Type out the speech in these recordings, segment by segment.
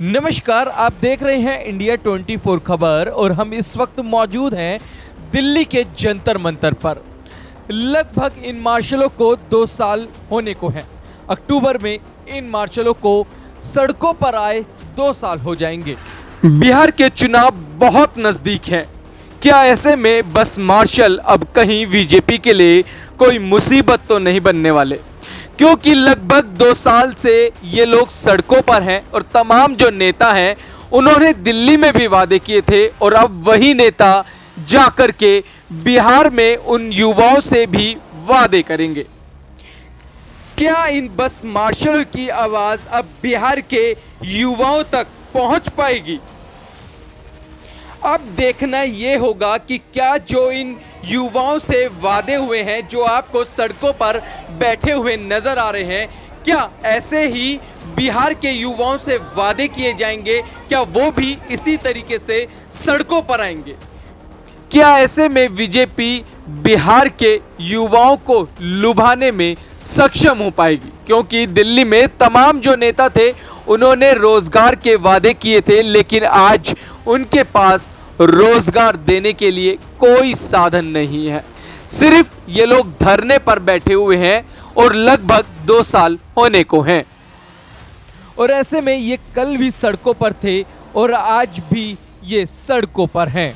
नमस्कार, आप देख रहे हैं इंडिया 24 खबर और हम इस वक्त मौजूद हैं दिल्ली के जंतर मंतर पर। लगभग इन मार्शलों को 2 साल होने को हैं। अक्टूबर में इन मार्शलों को सड़कों पर आए 2 साल हो जाएंगे। बिहार के चुनाव बहुत नजदीक हैं। क्या ऐसे में बस मार्शल अब कहीं बीजेपी के लिए कोई मुसीबत तो नहीं बनने वाले? क्योंकि लगभग 2 साल से ये लोग सड़कों पर हैं और तमाम जो नेता हैं उन्होंने दिल्ली में भी वादे किए थे और अब वही नेता जाकर के बिहार में उन युवाओं से भी वादे करेंगे। क्या इन बस मार्शल की आवाज अब बिहार के युवाओं तक पहुंच पाएगी? अब देखना ये होगा कि क्या जो इन युवाओं से वादे हुए हैं, जो आपको सड़कों पर बैठे हुए नजर आ रहे हैं, क्या ऐसे ही बिहार के युवाओं से वादे किए जाएंगे? क्या वो भी इसी तरीके से सड़कों पर आएंगे? क्या ऐसे में बीजेपी बिहार के युवाओं को लुभाने में सक्षम हो पाएगी? क्योंकि दिल्ली में तमाम जो नेता थे उन्होंने रोजगार के वादे किए थे, लेकिन आज उनके पास रोजगार देने के लिए कोई साधन नहीं है। सिर्फ ये लोग धरने पर बैठे हुए हैं और लगभग 2 साल होने को हैं। और ऐसे में ये कल भी सड़कों पर थे और आज भी ये सड़कों पर हैं।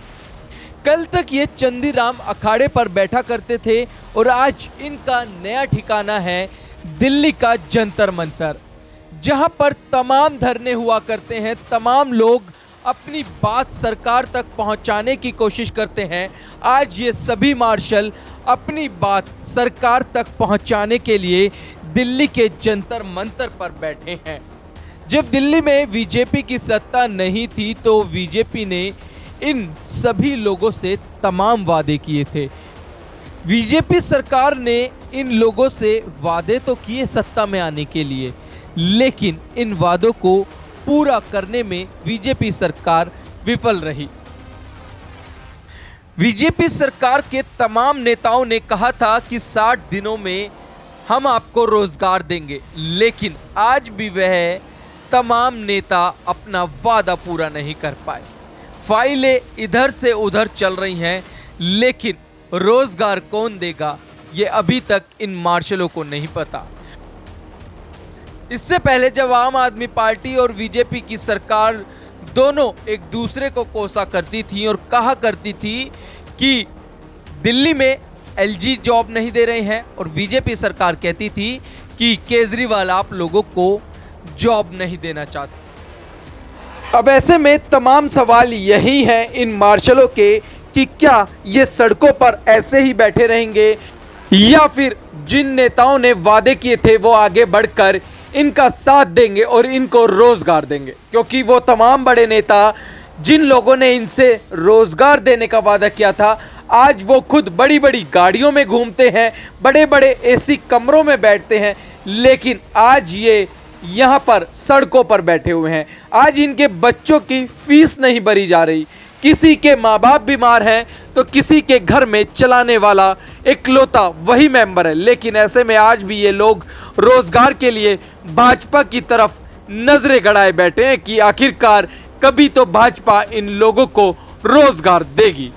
कल तक ये चंदीराम अखाड़े पर बैठा करते थे और आज इनका नया ठिकाना है दिल्ली का जंतर मंतर, जहां पर तमाम धरने हुआ करते हैं। तमाम लोग अपनी बात सरकार तक पहुंचाने की कोशिश करते हैं। आज ये सभी मार्शल अपनी बात सरकार तक पहुंचाने के लिए दिल्ली के जंतर मंतर पर बैठे हैं। जब दिल्ली में बीजेपी की सत्ता नहीं थी तो बीजेपी ने इन सभी लोगों से तमाम वादे किए थे। बीजेपी सरकार ने इन लोगों से वादे तो किए सत्ता में आने के लिए, लेकिन इन वादों को पूरा करने में बीजेपी सरकार विफल रही। बीजेपी सरकार के तमाम नेताओं ने कहा था कि 60 दिनों में हम आपको रोजगार देंगे, लेकिन आज भी वह तमाम नेता अपना वादा पूरा नहीं कर पाए। फाइलें इधर से उधर चल रही हैं, लेकिन रोजगार कौन देगा ये अभी तक इन मार्शलों को नहीं पता। इससे पहले जब आम आदमी पार्टी और बीजेपी की सरकार दोनों एक दूसरे को कोसा करती थी और कहा करती थी कि दिल्ली में एलजी जॉब नहीं दे रहे हैं, और बीजेपी सरकार कहती थी कि केजरीवाल आप लोगों को जॉब नहीं देना चाहते। अब ऐसे में तमाम सवाल यही हैं इन मार्शलों के कि क्या ये सड़कों पर ऐसे ही बैठे रहेंगे या फिर जिन नेताओं ने वादे किए थे वो आगे बढ़कर इनका साथ देंगे और इनको रोजगार देंगे। क्योंकि वो तमाम बड़े नेता जिन लोगों ने इनसे रोजगार देने का वादा किया था, आज वो खुद बड़ी बड़ी गाड़ियों में घूमते हैं, बड़े बड़े एसी कमरों में बैठते हैं, लेकिन आज ये यहाँ पर सड़कों पर बैठे हुए हैं। आज इनके बच्चों की फीस नहीं भरी जा रही। किसी के माँ बाप बीमार हैं तो किसी के घर में चलाने वाला इकलौता वही मेंबर है, लेकिन ऐसे में आज भी ये लोग रोजगार के लिए भाजपा की तरफ नजरें गड़ाए बैठे हैं कि आखिरकार कभी तो भाजपा इन लोगों को रोजगार देगी।